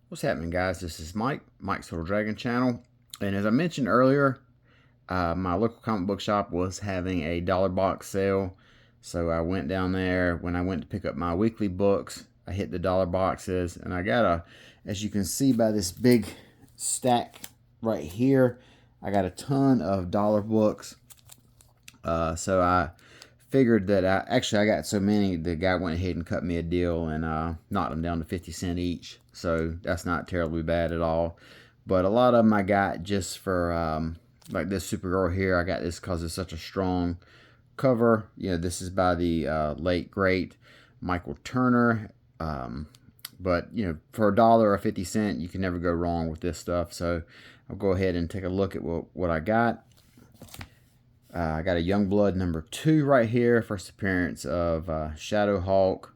What's happening, guys? This is Mike's Little Dragon Channel. And as I mentioned earlier, my local comic book shop was having a dollar box sale. So I went down there. When I went to pick up my weekly books, I hit the dollar boxes. And I got as you can see by this big stack right here, I got a ton of dollar books. So I figured that I got so many, the guy went ahead and cut me a deal and knocked them down to 50 cents each. So that's not terribly bad at all. But a lot of them I got just for, like this Supergirl here, I got this because it's such a strong cover. You know, this is by the late, great Michael Turner. But, you know, for $1 or 50 cents, you can never go wrong with this stuff. So I'll go ahead and take a look at what I got. I got a Youngblood #2 right here, first appearance of Shadowhawk.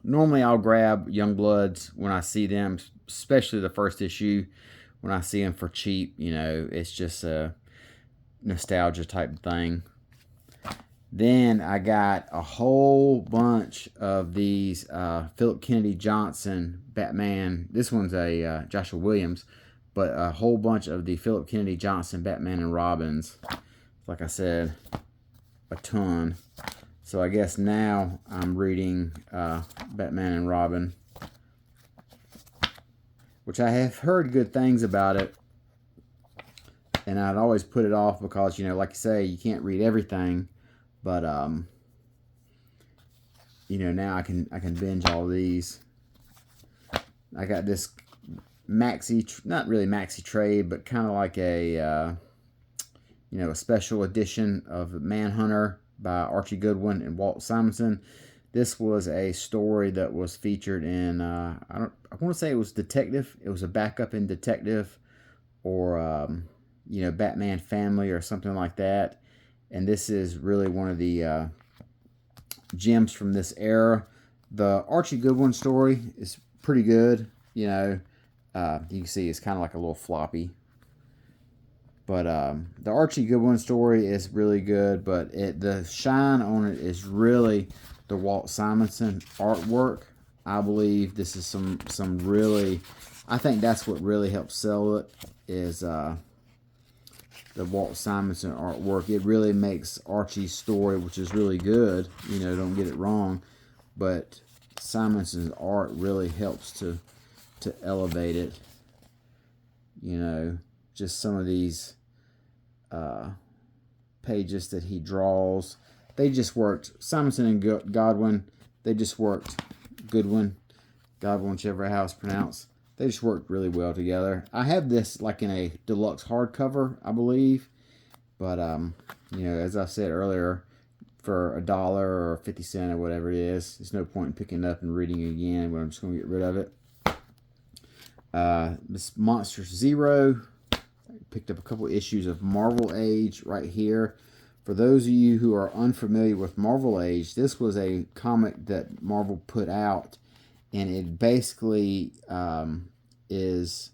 Normally I'll grab Youngbloods when I see them, especially the first issue. When I see them for cheap, you know, it's just a nostalgia type thing. Then I got a whole bunch of these Philip Kennedy Johnson Batman. This one's a Joshua Williams, but a whole bunch of the Philip Kennedy Johnson Batman and Robins. Like I said, a ton. So I guess now I'm reading Batman and Robin, which I have heard good things about it, and I'd always put it off because, you know, like you say, you can't read everything. But you know, now I can binge all these. I got this maxi, not really maxi trade, but kind of like a you know, a special edition of Manhunter by Archie Goodwin and Walt Simonson. This was a story that was featured in I want to say it was Detective. It was a backup in Detective, or you know, Batman Family or something like that. And this is really one of the gems from this era. The Archie Goodwin story is pretty good. You know, you can see it's kind of like a little floppy. But the Archie Goodwin story is really good, but the shine on it is really the Walt Simonson artwork. I believe this is some really, I think that's what really helps sell it, is the Walt Simonson artwork. It really makes Archie's story, which is really good, you know, don't get it wrong, but Simonson's art really helps to elevate it. You know, just some of these pages that he draws, they just worked. Simonson and Godwin, they just worked. Godwin, whichever how it's pronounced, they just worked really well together. I have this like in a deluxe hardcover, I believe, but you know, as I said earlier, for $1 or 50 cents or whatever it is, there's no point in picking it up and reading it again, but I'm just going to get rid of it. This Monster Zero, picked up a couple issues of Marvel Age right here. For those of you who are unfamiliar with Marvel Age, this was a comic that Marvel put out, and it basically is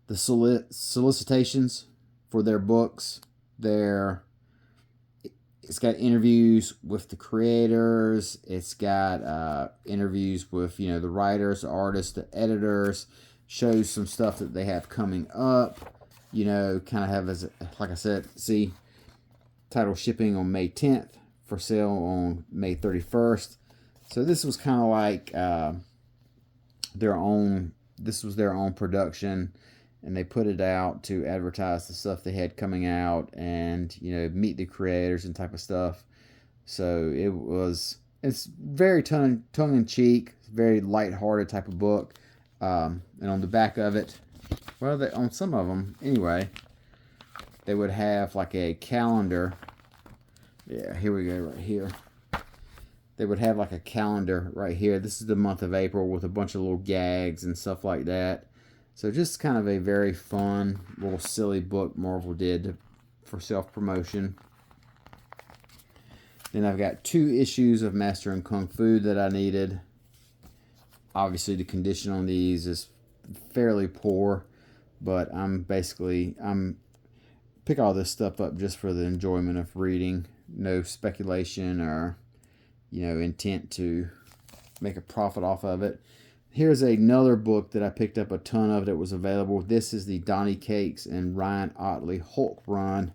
the solicitations for their books. It's got interviews with the creators. It's got interviews with, you know, the writers, the artists, the editors. Shows some stuff that they have coming up. You know, kind of have, as like I said, see, title shipping on May 10th, for sale on May 31st. So this was kind of like their own. This was their own production, and they put it out to advertise the stuff they had coming out, and, you know, meet the creators and type of stuff. So it's very tongue in cheek, very lighthearted type of book. And on the back of it, well, on some of them anyway, they would have like a calendar. Yeah, here we go, right here. They would have like a calendar right here. This is the month of April with a bunch of little gags and stuff like that. So just kind of a very fun, little silly book Marvel did for self-promotion. Then I've got 2 issues of Mastering Kung Fu that I needed. Obviously, the condition on these is fairly poor, but I'm pick all this stuff up just for the enjoyment of reading. No speculation or, you know, intent to make a profit off of it. Here's another book that I picked up a ton of that was available. This is the Donny Cates and Ryan Ottley Hulk run.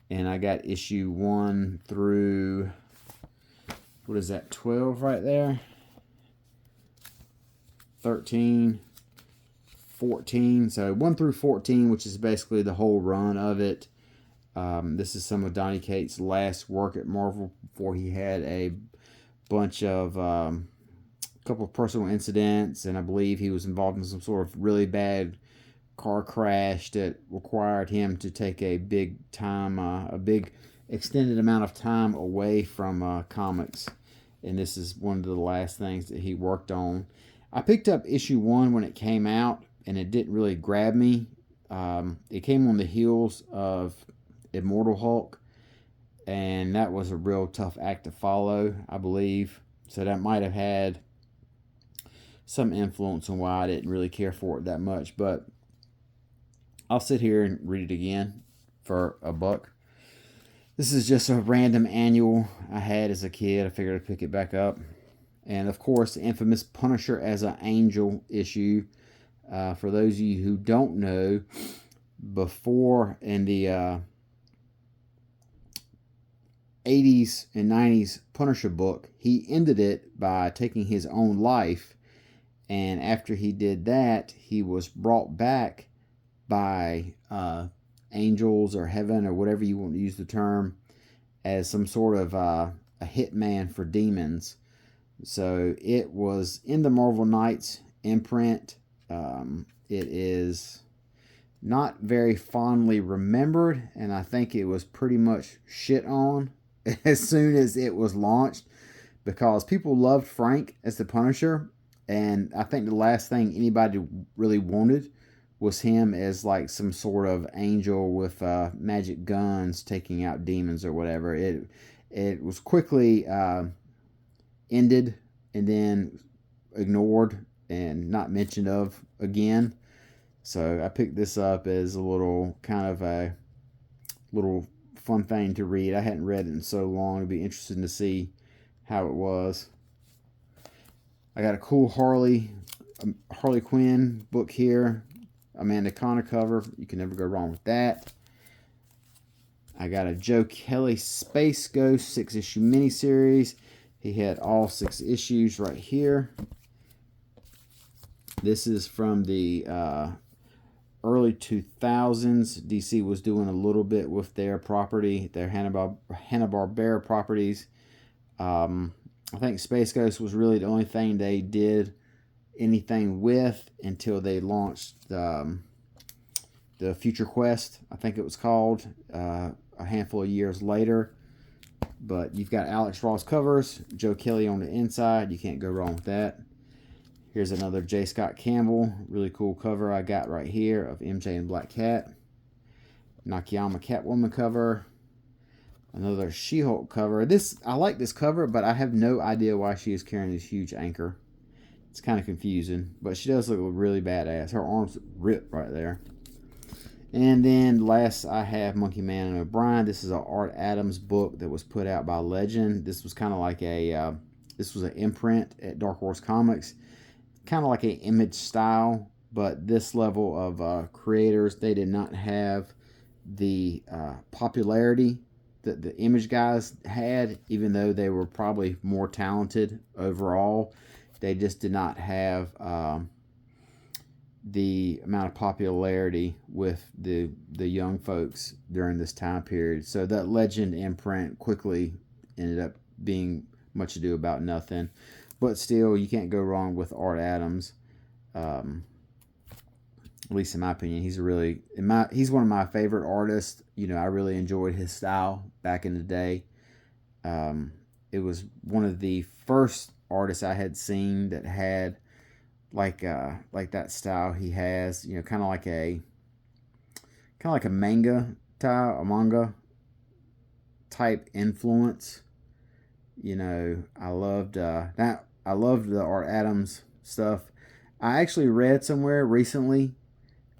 And I got issue 1 through, what is that, 12 right there? 13, 14. So 1 through 14, which is basically the whole run of it. This is some of Donny Cates' last work at Marvel before he had a bunch of couple of personal incidents, and I believe he was involved in some sort of really bad car crash that required him to take a big extended amount of time away from comics. And this is one of the last things that he worked on. I picked up issue 1 when it came out, and it didn't really grab me. It came on the heels of Immortal Hulk, and that was a real tough act to follow, I believe. So that might have had some influence on why I didn't really care for it that much. But I'll sit here and read it again for $1. This is just a random annual I had as a kid. I figured I'd pick it back up. And of course, the infamous Punisher as an Angel issue. For those of you who don't know, before in the 80s and 90s Punisher book, he ended it by taking his own life. And after he did that, he was brought back by angels or heaven or whatever you want to use the term as some sort of a hitman for demons. So it was in the Marvel Knights imprint. It is not very fondly remembered, and I think it was pretty much shit on as soon as it was launched because people loved Frank as the Punisher. And I think the last thing anybody really wanted was him as like some sort of angel with magic guns taking out demons or whatever. It was quickly ended and then ignored and not mentioned of again. So I picked this up as a little kind of a little fun thing to read. I hadn't read it in so long. It'd be interesting to see how it was. I got a cool Harley Quinn book here. Amanda Conner cover. You can never go wrong with that. I got a Joe Kelly Space Ghost 6-issue miniseries. He had all 6 issues right here. This is from the early 2000s. DC was doing a little bit with their property, their Hanna-Barbera properties. I think Space Ghost was really the only thing they did anything with until they launched the Future Quest, I think it was called, a handful of years later. But you've got Alex Ross covers, Joe Kelly on the inside. You can't go wrong with that. Here's another J. Scott Campbell, really cool cover I got right here of MJ and Black Cat. Nakayama Catwoman cover. Another She-Hulk cover. I like this cover, but I have no idea why she is carrying this huge anchor. It's kind of confusing, but she does look really badass. Her arms rip right there. And then last I have Monkey Man and O'Brien. This is an Art Adams book that was put out by Legend. This was kind of like this was an imprint at Dark Horse Comics. Kind of like an Image style, but this level of creators, they did not have the popularity that the Image guys had, even though they were probably more talented overall. They just did not have the amount of popularity with the young folks during this time period. So that Legend imprint quickly ended up being much ado about nothing. But still, you can't go wrong with Art Adams. At least in my opinion, he's one of my favorite artists. You know, I really enjoyed his style back in the day. It was one of the first artists I had seen that had like that style he has. You know, kind of like a manga type influence. You know, I loved that. I loved the Art Adams stuff. I actually read somewhere recently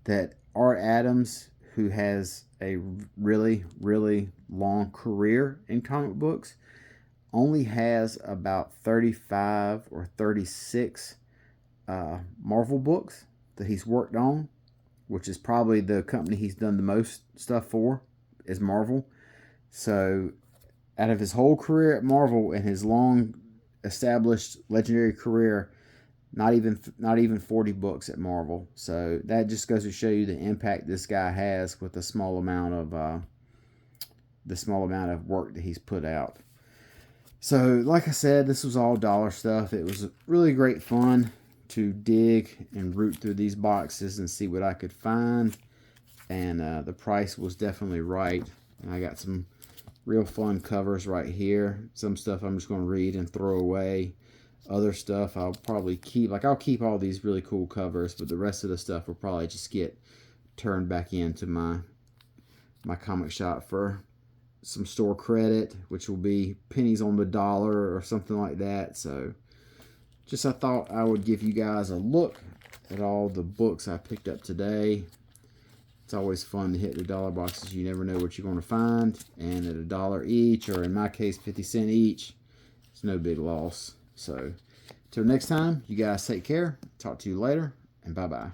that Art Adams, who has a really, really long career in comic books, only has about 35 or 36 Marvel books that he's worked on, which is probably the company he's done the most stuff for, is Marvel. So out of his whole career at Marvel and his long established legendary career, not even 40 books at Marvel. So that just goes to show you the impact this guy has with the small amount of work that he's put out. So like I said, this was all dollar stuff. It was really great fun to dig and root through these boxes and see what I could find. And the price was definitely right. And I got some real fun covers right here. Some stuff I'm just going to read and throw away. Other stuff I'll probably keep. Like, I'll keep all these really cool covers, but the rest of the stuff will probably just get turned back into my comic shop for some store credit, which will be pennies on the dollar or something like that. So just I thought I would give you guys a look at all the books I picked up today. It's always fun to hit the dollar boxes. You never know what you're going to find. And at $1 each, or in my case, 50 cents each, it's no big loss. So, till next time, you guys take care. Talk to you later, and bye-bye.